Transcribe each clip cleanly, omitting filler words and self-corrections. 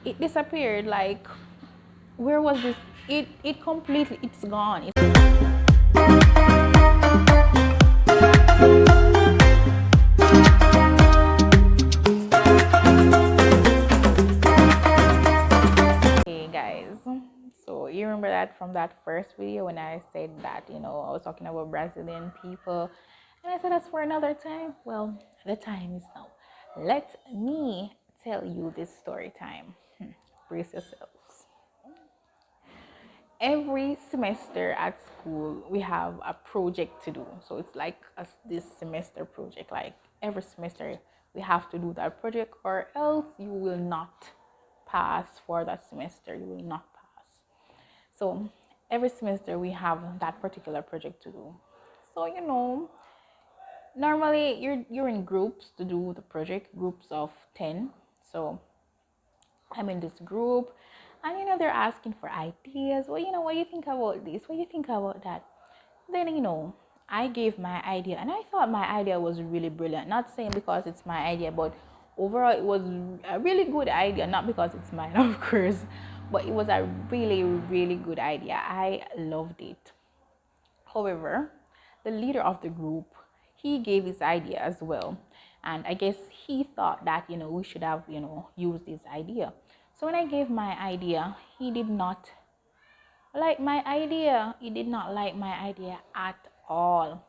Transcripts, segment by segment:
it disappeared. Like, where was this? It completely, it's gone. Hey guys, so you remember that from that first video when I said that, I was talking about Brazilian people, and I said that's for another time. Well, the time is now. Let me tell you this story time. Brace yourselves. Every semester at school we have a project to do, so it's like this semester project. Like every semester we have to do that project, or else you will not pass for that semester. You will not pass. So every semester we have that particular project to do. So normally you're in groups to do the project, groups of 10. So I'm in this group, and they're asking for ideas. Well, what do you think about this? What do you think about that? Then I gave my idea, and I thought my idea was really brilliant. Not saying because it's my idea, but overall it was a really good idea. Not because it's mine, of course, but it was a really, really good idea. I loved it. However, the leader of the group, he gave his idea as well. And I guess he thought that, we should have, used his idea. So when I gave my idea, he did not like my idea. He did not like my idea at all.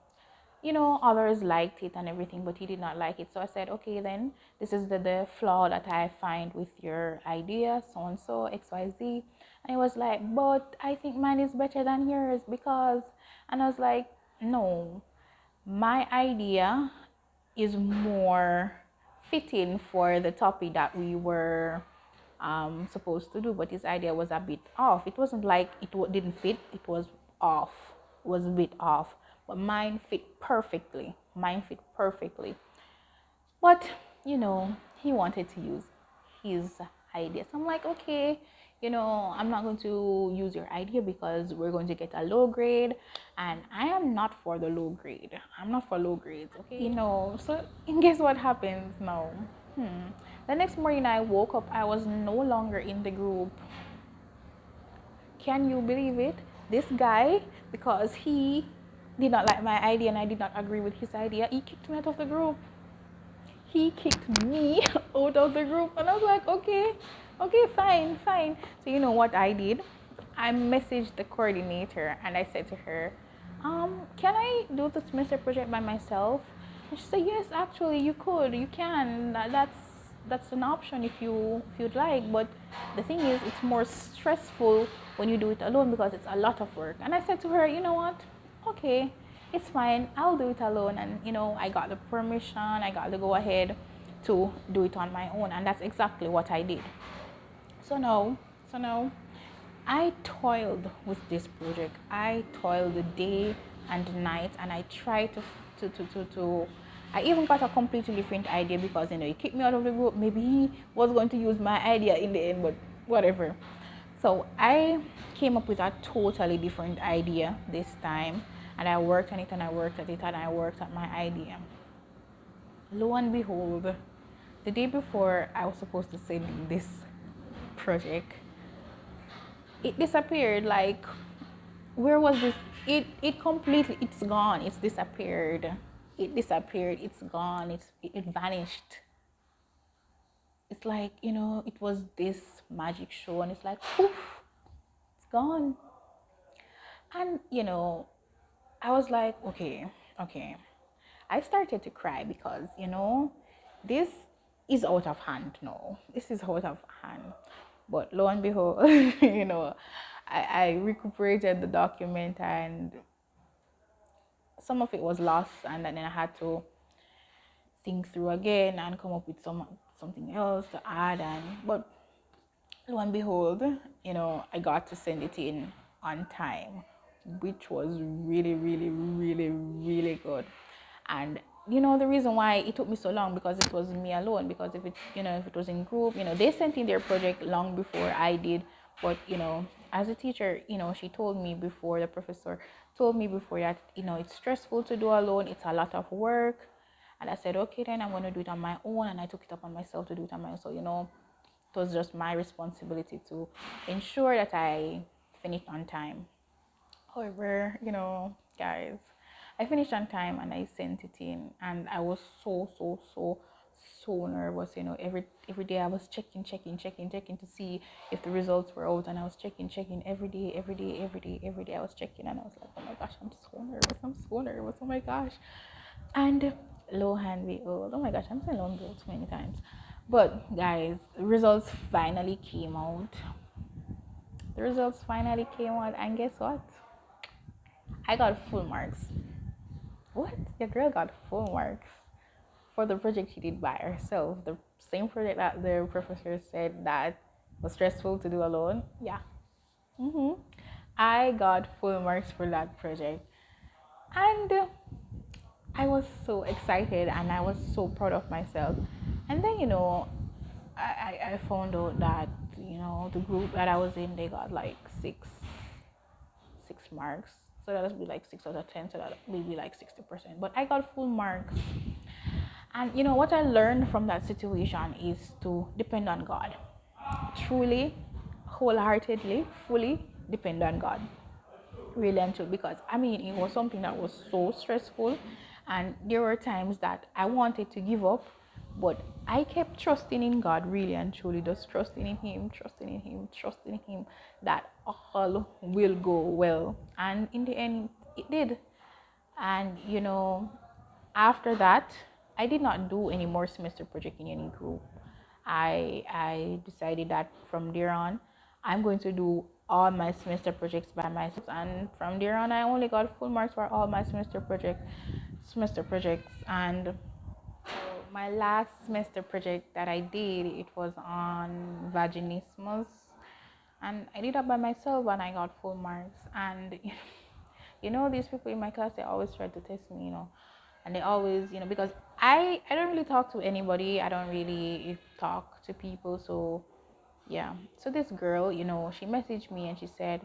Others liked it and everything, but he did not like it. So I said, okay, then this is the flaw that I find with your idea, so and so, XYZ. And he was like, but I think mine is better than yours because, and I was like, no, my idea is more fitting for the topic that we were supposed to do, but his idea was a bit off. It wasn't like didn't fit, it was off, it was a bit off, but mine fit perfectly. But he wanted to use his idea. So I'm like, okay, I'm not going to use your idea because we're going to get a low grade, and I am not for the low grade. I'm not for low grades, okay? So and guess what happens now? The next morning I woke up, I was no longer in the group. Can you believe it? This guy, because he did not like my idea and I did not agree with his idea, he kicked me out of the group. He kicked me out of the group, and I was like, okay, fine. So you know what I did? I messaged the coordinator and I said to her, can I do the semester project by myself? And she said, yes, actually you could, you can. That's an option if you'd like, but the thing is it's more stressful when you do it alone because it's a lot of work. And I said to her, you know what? Okay, it's fine, I'll do it alone. And I got the permission, I got the go ahead to do it on my own, and that's exactly what I did. So now I toiled with this project. I toiled the day and night, and I tried to I even got a completely different idea because he kicked me out of the group. Maybe he was going to use my idea in the end, but whatever. So I came up with a totally different idea this time, and I worked on it and I worked at it and I worked at my idea. Lo and behold, the day before I was supposed to send this project, it disappeared. Like, where was this? It completely, it's gone. It's disappeared. It disappeared. It's gone. It vanished. It's like, it was this magic show, and it's like poof, it's gone. And I was like, okay. I started to cry because this is out of hand. No, this is out of hand. But lo and behold, I recuperated the document, and some of it was lost, and then I had to think through again and come up with something else to add. And but lo and behold, I got to send it in on time, which was really, really, really, really good. And the reason why it took me so long because it was me alone. Because if it was in group, they sent in their project long before I did. But as a teacher, she told me before, the professor told me before that it's stressful to do alone. It's a lot of work. And I said, okay, then I'm going to do it on my own. And I took it upon myself to do it on my own. So it was just my responsibility to ensure that I finished on time. However, guys, I finished on time and I sent it in, and I was so nervous. Every day I was checking to see if the results were out, and I was checking every day I was checking, and I was like, oh my gosh, I'm so nervous, oh my gosh. And lo and behold, oh my gosh, I'm saying lo and behold too many times. But guys, the results finally came out. And guess what? I got full marks. What? Your girl got full marks for the project she did by herself. The same project that the professor said that was stressful to do alone. Yeah. I got full marks for that project. And I was so excited and I was so proud of myself. And then, I found out that, the group that I was in, they got like six marks. So that would be like 6 out of 10. So that would be like 60%. But I got full marks. And what I learned from that situation is to depend on God. Truly, wholeheartedly, fully depend on God. Really and truly. Because it was something that was so stressful. And there were times that I wanted to give up. But I kept trusting in God, really and truly, just trusting in Him, that all will go well. And in the end, it did. And after that, I did not do any more semester project in any group. I decided that from there on, I'm going to do all my semester projects by myself, and from there on, I only got full marks for all my semester projects. And my last semester project that I did, it was on vaginismus, and I did that by myself, and I got full marks. And these people in my class, they always try to test me, and they always, because I don't really talk to anybody. I don't really talk to people. So yeah. So this girl, she messaged me and she said,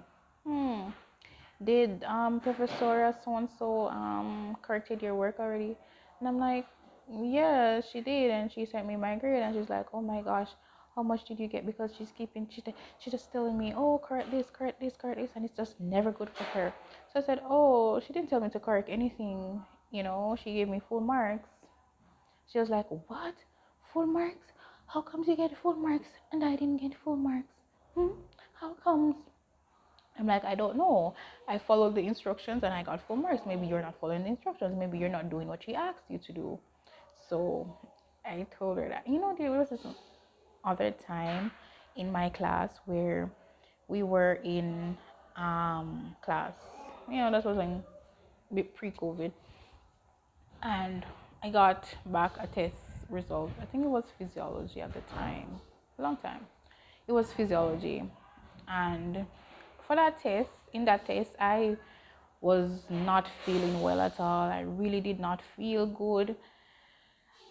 did Professor so and so corrected your work already? And I'm like, yeah, she did. And she sent me my grade, and she's like, oh my gosh, how much did you get? Because she's just telling me, oh, correct this, and it's just never good for her. So I said, oh, she didn't tell me to correct anything. She gave me full marks. She was like, what? Full marks? How comes you get full marks and I didn't get full marks? How comes? I'm like, I don't know. I followed the instructions and I got full marks. Maybe you're not following the instructions. Maybe you're not doing what she asked you to do. So I told her that. There was this other time in my class where we were in class. That was like pre-COVID. And I got back a test result. I think it was physiology at the time. A long time. It was physiology. And for in that test, I was not feeling well at all. I really did not feel good.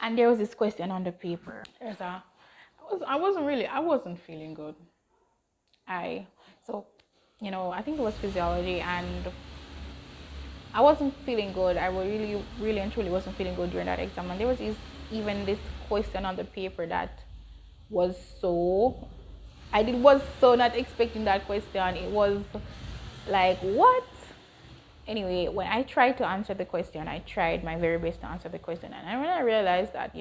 And there was this question on the paper. I wasn't feeling good. I so I think it was physiology, and I wasn't feeling good. I really and truly wasn't feeling good during that exam. And there was even this question on the paper that was so was so not expecting that question. It was like, what? Anyway, when I tried to answer the question, I tried my very best to answer the question. And when I realized that,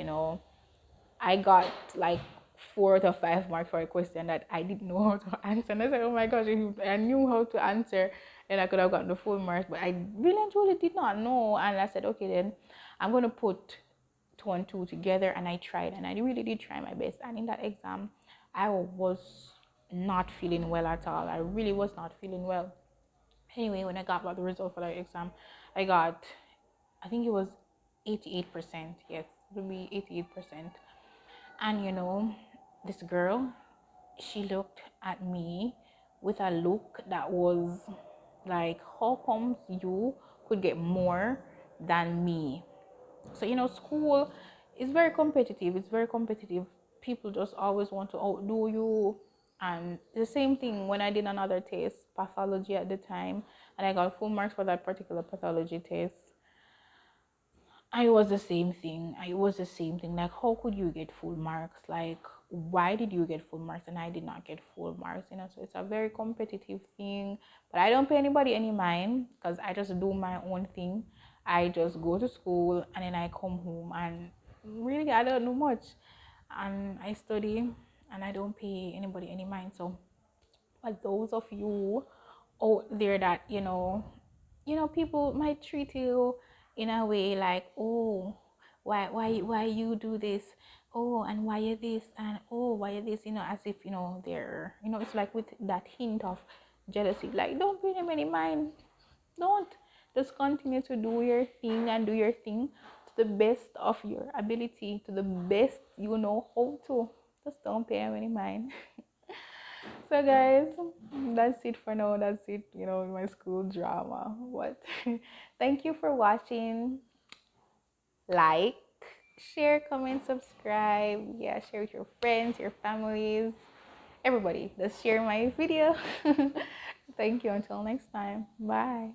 I got like 4 out of 5 marks for a question that I didn't know how to answer. And I said, oh my gosh, if I knew how to answer, then I could have gotten the full marks. But I really and truly did not know. And I said, okay, then I'm going to put two and two together. And I tried, and I really did try my best. And in that exam, I was not feeling well at all. I really was not feeling well. Anyway, when I got back the result for that exam, I think it was 88%. Yes, it would be 88%. And this girl, she looked at me with a look that was like, how comes you could get more than me? So school is very competitive. It's very competitive. People just always want to outdo you. And the same thing when I did another test, pathology at the time, and I got full marks for that particular pathology test. I was the same thing. Like, how could you get full marks? Like, why did you get full marks and I did not get full marks, you know? So it's a very competitive thing, but I don't pay anybody any mind because I just do my own thing. I just go to school and then I come home, and really I don't know much, and I study and I don't pay anybody any mind. So but those of you out there that people might treat you in a way like, oh, why you do this, oh, and why you this, and oh, why you this, as if they're, it's like with that hint of jealousy. Like, don't pay them any mind. Don't. Just continue to do your thing and do your thing to the best of your ability, to the best you know how to. Just don't pay them any mind. So guys, that's it for now. That's it, my school drama. What? Thank you for watching. Like, share, comment, subscribe. Yeah, share with your friends, your families, everybody. Just share my video. Thank you. Until next time. Bye.